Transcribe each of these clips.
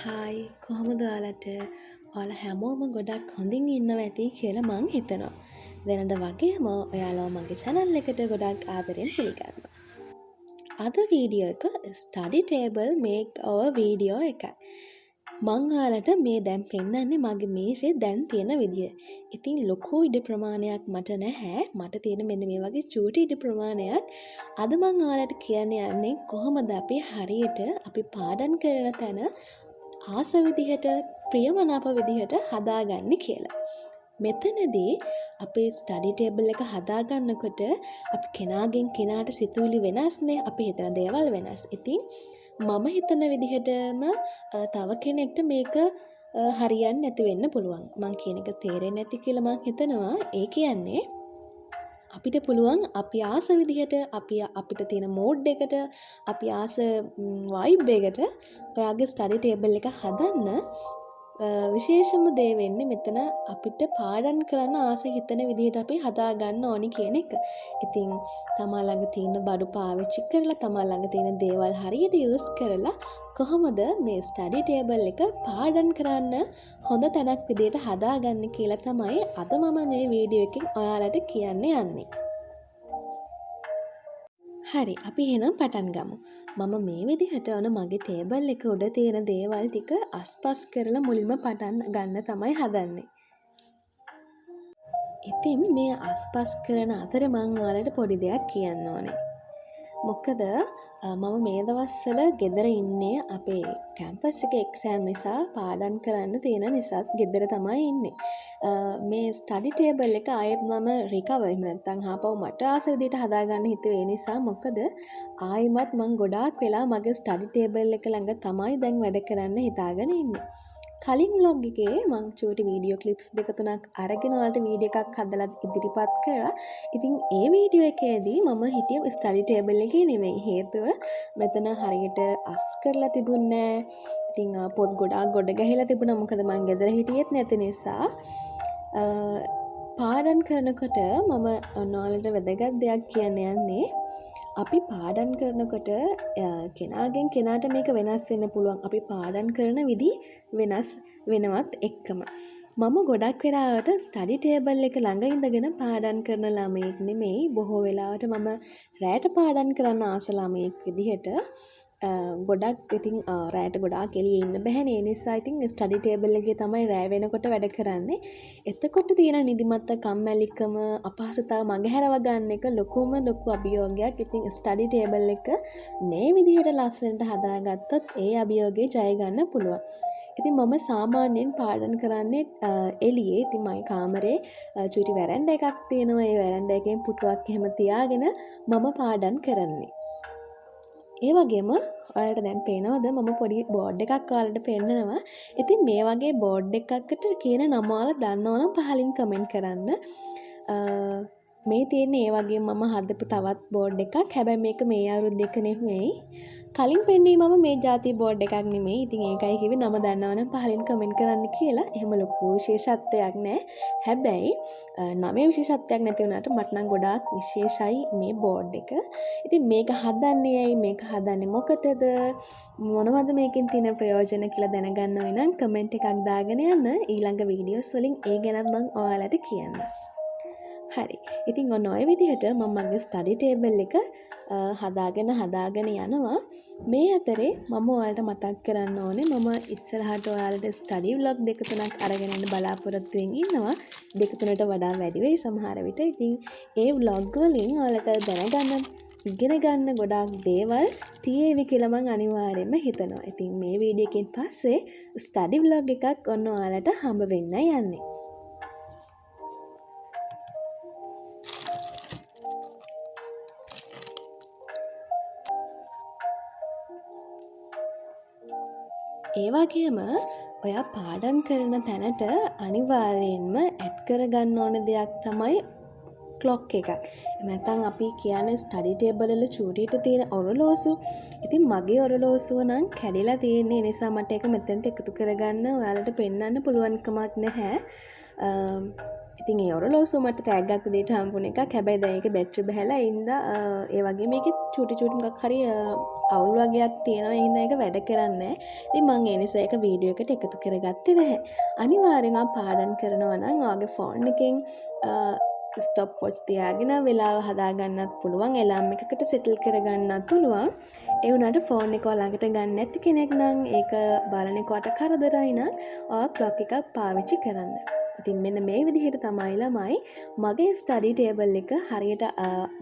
Hi කොහොමද ඔයාලට? ඔයාලා හැමෝම ගොඩක් හොඳින් ඉන්නවා ඇති කියලා මං හිතනවා. වෙනද වගේම ඔයාලා මගේ channel එකට ගොඩක් ආදරෙන් පිළිගන්නවා. අද වීඩියෝ එක study table makeover වීඩියෝ එකයි. මං ඔයාලට මේ දැන් පෙන්නන්නේ මගේ මේසේ දැන් තියෙන විදිය. ඉතින් ලොකු ඉඩ ප්‍රමාණයක් මට නැහැ. මට තියෙන මෙන්න මේ වගේ චූටි ඉඩ ප්‍රමාණයක්. අද මං ඔයාලට කියන්න යන්නේ කොහොමද අපි හරියට අපි පාඩම් කරන තැන ආස විදිහට ප්‍රියමනාප විදිහට හදාගන්නේ කියලා. මෙතනදී අපේ ස්ටඩි ටේබල් එක හදාගන්නකොට අපි කෙනාගෙන් කෙනාට සිතුවිලි වෙනස්නේ. අපි හිතන දේවල් වෙනස්. ඉතින් මම හිතන විදිහටම තව කෙනෙක්ට මේක හරියන්නේ නැති වෙන්න පුළුවන්. මං කියන එක තේරෙන්නේ නැති කියලා මං හිතනවා. ඒ කියන්නේ අපිට පුළුවන් අපි ආස විදිහට අපිට තියෙන මෝඩ් එකට අපි ආස වයිබ් එකට ඔයාගේ ස්ටඩි ටේබල් එක හදන්න. විශේෂම දේ වෙන්නේ මෙතන අපිට පාඩම් කරන්න ආස හිතන විදිහට අපි හදාගන්න ඕනි කියන එක. ඉතින් තමා ළඟ තියෙන බඩු පාවිච්චි කරලා තමා ළඟ තියෙන දේවල් හරියට යූස් කරලා කොහොමද මේ ස්ටඩි ටේබල් එක පාඩම් කරන්න හොඳ තැනක් විදිහට හදාගන්න කියලා තමයි අද මම මේ වීඩියෝ එකෙන් ඔයාලට කියන්න යන්නේ. හරි අපි එහෙනම් පටන් ගමු. මම මේ විදිහට මගේ ටේබල් එක උඩ තියෙන දේවල් ටික අස්පස් කරලා මුලින්ම පටන් ගන්න තමයි හදන්නේ. ඉතින් මේ අස්පස් කරන අතරේ මං ඔයාලට පොඩි දෙයක් කියන්න ඕනේ. මොකද මම මේ දවස්වල ගෙදර ඉන්නේ අපේ කැම්පස් එකේ එක්සෑම් නිසා පාඩම් කරන්න තියෙන නිසාත් ගෙදර තමයි ඉන්නේ. මේ ස්ටඩි ටේබල් එක ආයෙත් මම රිකවර් එහෙම නැත්නම් ආපහු මට ආස විදිහට හදාගන්න හිතුවේ ඒ නිසා. මොකද ආයෙමත් මං ගොඩාක් වෙලා මගේ ස්ටඩි ටේබල් එක ළඟ තමයි දැන් වැඩ කරන්න හිතාගෙන ඉන්නේ. කලින් vlog එකේ මං චූටි වීඩියෝ ක්ලිප්ස් දෙක තුනක් අරගෙන ඔයාලට වීඩියෝ එකක් හදලා ඉදිරිපත් කරා. ඉතින් ඒ වීඩියෝ එකේදී මම හිටියේ ස්ටඩි ටේබල් එකේ නෙමෙයි. හේතුව මෙතන හරියට අස් කරලා තිබුණේ නැහැ. ඉතින් පොත් ගොඩාක් ගොඩ ගැහිලා තිබුණා. මොකද මං ගෙදර හිටියෙත් නැති නිසා. පාඩම් කරනකොට මම ඔයාලට වැදගත් දෙයක් කියන්න යන්නේ. අපි පාඩම් කරනකොට කෙනාගෙන් කෙනාට මේක වෙනස් වෙන්න පුළුවන්. අපි පාඩම් කරන විදි වෙනස් වෙනවත් එක්කම. මම ගොඩක් වෙලාවට ස්ටඩි ටේබල් එක ළඟ ඉඳගෙන පාඩම් කරන ළමයෙක් නෙමෙයි. බොහෝ වෙලාවට මම රැට පාඩම් කරන්න ආස ළමයෙක් විදිහට ගොඩක් ඉතින් රැට ගොඩාක් එළියේ ඉන්න බැහැනේ. ඒ නිසා ඉතින් ස්ටඩි ටේබල් එකේ තමයි රැ වෙනකොට වැඩ කරන්නේ. එතකොට තියෙන නිදිමත, කම්මැලිකම, අපහසුතාව මගහැරව ගන්න එක ලොකු අභියෝගයක්. ඉතින් ස්ටඩි ටේබල් එක මේ විදිහට ලස්සනට හදාගත්තොත් ඒ අභියෝගේ ජය ගන්න පුළුවන්. ඉතින් මම සාමාන්‍යයෙන් පාඩම් කරන්නේ එළියේ. ඉතින් මගේ කාමරේ චූටි වැරැන්ඩා එකක් තියෙනවා. ඒ වැරැන්ඩා එකෙන් පුටුවක් එහෙම තියාගෙන මම පාඩම් කරන්නේ. ඒ වගේම ඔයාලට දැන් පේනවද මම පොඩි බෝඩ් එකක් ඔයාලට පෙන්නනවා. ඉතින් මේ වගේ බෝඩ් එකකට කියන නම ඔයාලා දන්නවනම් පහලින් කමෙන්ට් කරන්න. මේ තියෙන්නේ ඒ වගේ මම හදපු තවත් බෝඩ් එකක්. හැබැයි මේක මේ අවුරුද්ද එක නෙමෙයි. කලින් පෙන්වීම මම මේ જાති බෝඩ් එකක් නෙමෙයි. ඉතින් ඒකයි කිව්වේ නම දන්නවනම් පහලින් කමෙන්ට් කරන්න කියලා. එහෙම ලොකු විශේෂත්වයක් නැහැ. හැබැයි නමේ විශේෂත්වයක් නැති වුණාට මට නම් ගොඩාක් විශේෂයි මේ බෝඩ් එක. ඉතින් මේක හදන්නේ ඇයි? මේක හදන්නේ මොකටද? මොනවද මේකෙන් තියෙන ප්‍රයෝජන කියලා දැනගන්න වෙන නම් කමෙන්ට් එකක් දාගෙන යන්න. ඊළඟ වීඩියෝස් වලින් ඒ ගැනත් මම ඔයාලට කියන්නම්. හරි. ඉතින් ඔන්න ඔය විදිහට මම මගේ ස්ටඩි ටේබල් එක හදාගෙන යනවා. මේ අතරේ මම ඔයාලට මතක් කරන්න ඕනේ මම ඉස්සරහට ඔයාලට ස්ටඩි vlog දෙක තුනක් අරගෙන එන්න බලාපොරොත්තු වෙමින් ඉන්නවා. දෙක තුනට වඩා වැඩි වෙයි සමහර විට. ඉතින් ඒ vlog වලින් ඔයාලට දැනගන්න ඉගෙන ගන්න ගොඩාක් දේවල් තියෙවි කියලා මං අනිවාර්යයෙන්ම හිතනවා. ඉතින් මේ වීඩියෝ එකෙන් පස්සේ ස්ටඩි vlog එකක් ඔන්න ඔයාලට හම්බ වෙන්නයි යන්නේ. ඒ වගේම ඔයා පාඩම් කරන තැනට අනිවාර්යයෙන්ම ඇඩ් කරගන්න ඕන දෙයක් තමයි ක්ලොක් එකක්. එහෙම නැත්නම් අපි කියන්නේ ස්ටඩි ටේබල් වල චූටියට තියෙන ඔරලෝසු. ඉතින් මගේ ඔරලෝසුව නම් කැඩිලා තියෙන්නේ. ඒ නිසා මට ඒක මෙතනට එකතු කරගන්න ඔයාලට පෙන්වන්න පුළුවන් කමක් නැහැ. ඉතින් ඒ ඔරලෝසුව මට තෑග්ගක් විදිහට හම්බුන එකක්. හැබැයි දැන් ඒකේ බැටරි බහැලා ඉඳා ඒ වගේ මේකේ චූටි චූටි මොකක් හරි අවුල් වගේක් තියෙනවා. ඒ හින්දා ඒක වැඩ කරන්නේ නැහැ. ඉතින් මම ඒ නිසා ඒක වීඩියෝ එකට එකතු කරගත්තේ නැහැ. අනිවාර්යෙන්ම පාඩම් කරනවා නම් ඔයාගේ ෆෝන් එකෙන් ස්ටොප් වොච් තියාගෙන වෙලාව හදාගන්නත් පුළුවන්. එලාම් එකකට සෙටල් කරගන්නත් පුළුවන්. ඒ වුණාට ෆෝන් එක ළඟට ගන්න නැති කෙනෙක් නම් ඒක බලන එකට කරදරයි නම් ඔයා ක්ලොක් එකක් පාවිච්චි කරන්න. ඉතින් මෙන්න මේ විදිහට තමයි ළමයි මගේ ස්ටඩි ටේබල් එක හරියට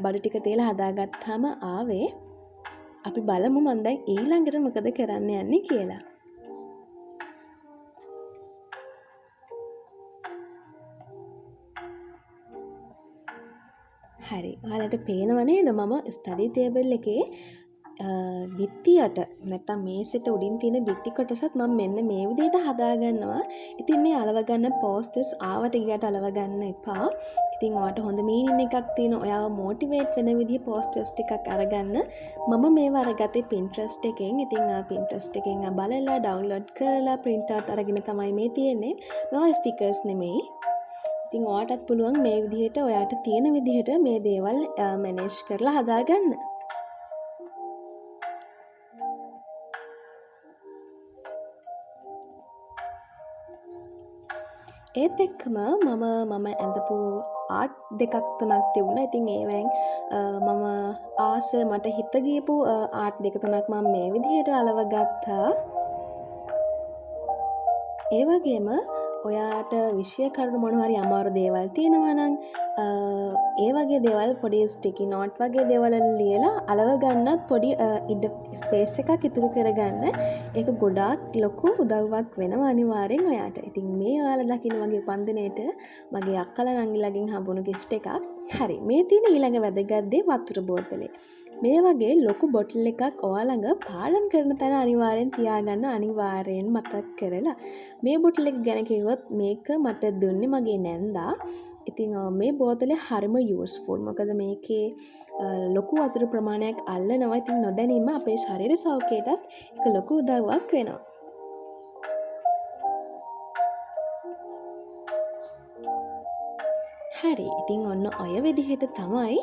බඩු ටික තියලා හදාගත්තාම ආවේ. අපි බලමු මම දැන් ඊළඟට මොකද කරන්න යන්නේ කියලා. හරි. ඔයාලට පේනව නේද මම ස්ටඩි ටේබල් එකේ බිත්තියට නැත්තම් මේසෙට උඩින් තියෙන බිත්ති කොටසත් මම මෙන්න මේ විදිහට හදාගන්නවා. ඉතින් මේ අලව ගන්න පෝස්ටර්ස් ආවට ගියට අලව ගන්න එපා. ඉතින් ඔයාලට හොඳ මීනින් එකක් තියෙන ඔයාව මොටිවේට් වෙන විදිහේ පෝස්ටර්ස් ටිකක් අරගන්න. මම මේව අරගත්තේ Pinterest එකෙන්. ඉතින් Pinterest එකෙන් බලලා ඩවුන්ලෝඩ් කරලා print out අරගෙන තමයි මේ තියෙන්නේ. මේවා ස්ටිකර්ස් නෙමෙයි. ඉතින් ඔයාටත් පුළුවන් මේ විදිහට ඔයාට තියෙන විදිහට මේ දේවල් මැනේජ් කරලා හදාගන්න. ඒත් එක්කම මම ඇඳපු ආර්ට් දෙකක් තුනක් තිබුණා. ඉතින් ඒවෙන් මම ආස මට හිත ගියපු ආර්ට් දෙක තුනක් මම මේ විදිහට අලව ගත්තා. ඒ වගේම ඔයාට විෂය කරුණු මොනවා හරි අමාරු දේවල් තියෙනවා නම් ඒ වගේ දේවල් පොඩි ස්ටිකි නෝට් වගේ දේවල් ලියලා අලව ගන්නත් පොඩි ඉඩ ස්පේස් එකක් ඉතුරු කරගන්න. ඒක ගොඩාක් ලොකු උදව්වක් වෙනවා අනිවාර්යෙන් ඔයාට. ඉතින් මේ ඔයාලා දකින්න මගේ උපන්දිනේට මගේ අක්කලා නංගිලාගෙන් හම්බුණු gift එකක්. හරි. මේ තියෙන ඊළඟ වැදගත් දේ වතුර බෝතලේ. මේ වගේ ලොකු බොටල් එකක් ඔයාලඟ පාඩම් කරන තැන අනිවාර්යෙන් තියාගන්න. අනිවාර්යෙන් මතක් කරලා මේ බොටල් එක ගැන කිව්වොත් මේක මට දුන්නේ මගේ නැන්දා. ඉතින් මේ බෝතලේ හරිම යූස්ෆුල්. මොකද මේකේ ලොකු වතුර ප්‍රමාණයක් අල්ලනවා. ඉතින් නොදැනීම අපේ ශරීර සෞඛ්‍යයටත් ඒක ලොකු උදව්වක් වෙනවා. හරි. ඉතින් ඔන්න ඔය විදිහට තමයි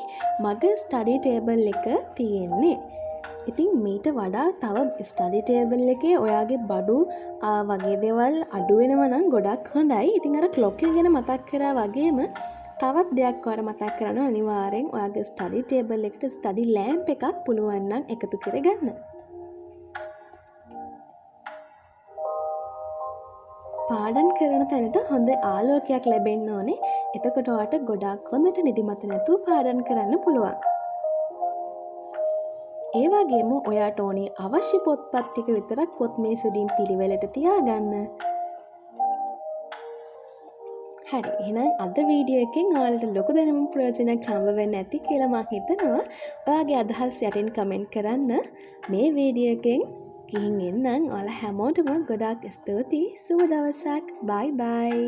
මගේ ස්ටඩි ටේබල් එක තියෙන්නේ. ඉතින් මීට වඩා තව ස්ටඩි ටේබල් එකේ ඔයාගේ බඩු වගේ දේවල් අඩු වෙනවා නම් ගොඩක් හොඳයි. ඉතින් අර ක්ලොක් එක ගැන මතක් කරා වගේම තවත් දෙයක් ඔයාලා මතක් කරගන්න අනිවාර්යෙන් ඔයාගේ ස්ටඩි ටේබල් එකට ස්ටඩි ලෑම්ප් එකක් පුළුවන් නම් එකතු කරගන්න. පාඩම් කරන තැනට හොඳ ආලෝකයක් ලැබෙන්න ඕනේ. එතකොට ඔයාට ගොඩාක් හොඳට නිදිමත නැතුව පාඩම් කරන්න පුළුවන්. ඒ වගේම ඔයාට ඕනේ අවශ්‍ය පොත්පත් ටික විතරක් පොත් මේස උඩින් පිළිවෙලට තියාගන්න. හරි. එහෙනම් අද වීඩියෝ එකෙන් ඔයාලට ලොකු දැනුම් ප්‍රයෝජනයක් හම්බ වෙන්න ඇති කියලා මම හිතනවා. ඔයාගේ අදහස් යටින් කමෙන්ට් කරන්න. මේ වීඩියෝ එකෙන් ගිහින් එන්නම්. ඔයාලා හැමෝටම ගොඩාක් ස්තුතියි. සුබ දවසක්. බයි බයි.